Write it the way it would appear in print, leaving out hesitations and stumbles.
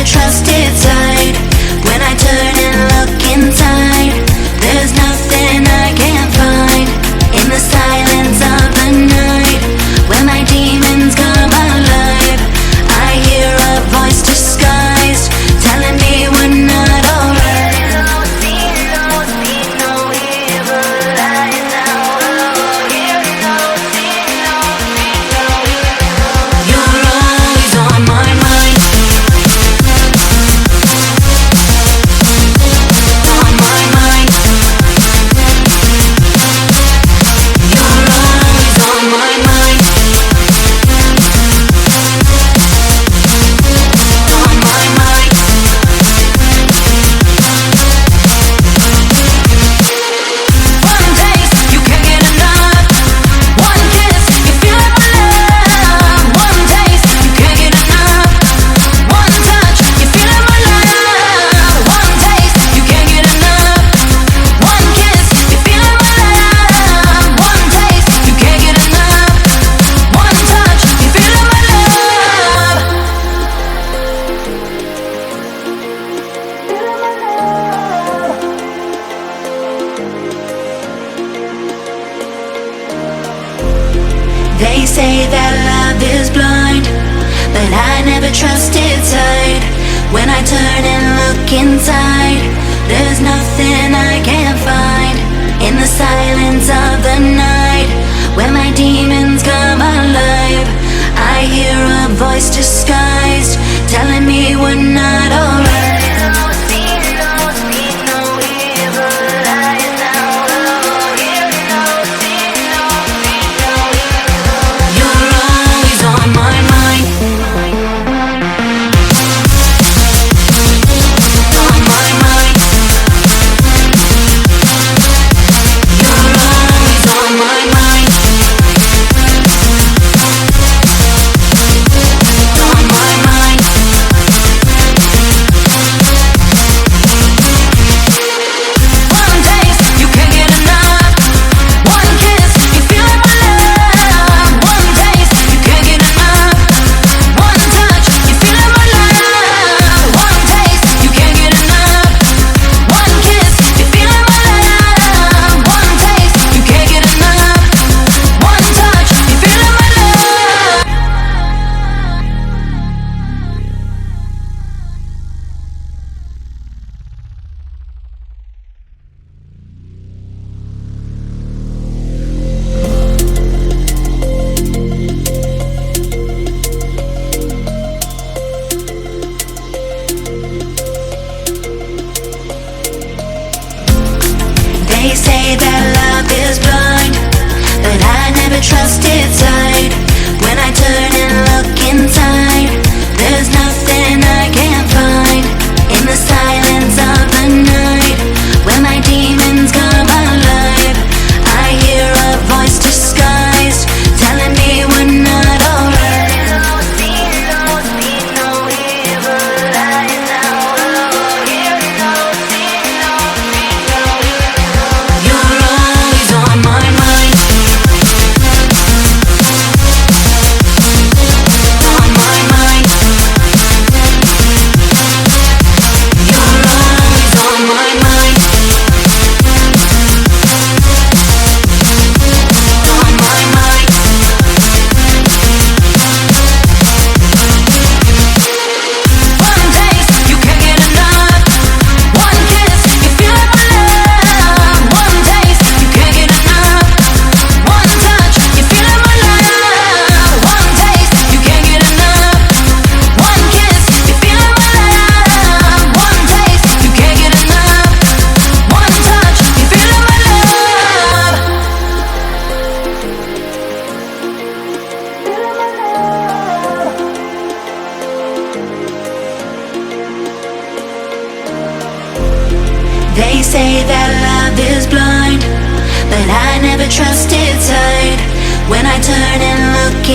trusted side. When I turn and look inside, there's nothing I can't find. In the silence of the night, when my demons come alive, I hear a voice disguised, telling me we're not alright. You're always on my mind. On my mind. You're always on my mind. On my mind. One taste, you can't get enough. One kiss, you feel it my love. One taste, you can't get enough. One touch, you feel it my love. One taste, you can't get enough. One kiss, you feel it my love. One taste, you can't get enough. One touch, you feel it my love. They say that love is blind, but I never trusted sight. When I turn and look inside, there's nothing I can't find. In the silence of the night, when my demons come alive, I hear a voice disguised, telling me we're not alright. You're always on my mind. On my mind. You're always on my mind. On my mind. One taste, you can't get enough. One kiss, you feel it my love. One taste, you can't get enough. One touch, you feel it my love. One taste, you can't get enough. One kiss, you feel it my love. One taste, you can't get enough. One touch, you feel it my love. They say that love is blind, but I never trusted sight. When I turn and look inside, there's nothing I can't find. In the silence of the night, when my demons come alive, I hear a voice disguised, telling me we're not alright. You're always on my mind. On my mind. You're always on my mind. On my mind. One taste, you can't get enough. One kiss, you feel it my love. One taste, you can't get enough. One touch, you feel it my love. One taste, you can't get enough. One kiss, you feel it my love. One taste, you can't get enough. One touch, you feel it my love. They say that love is blind, but I never trusted sight. When I turn and look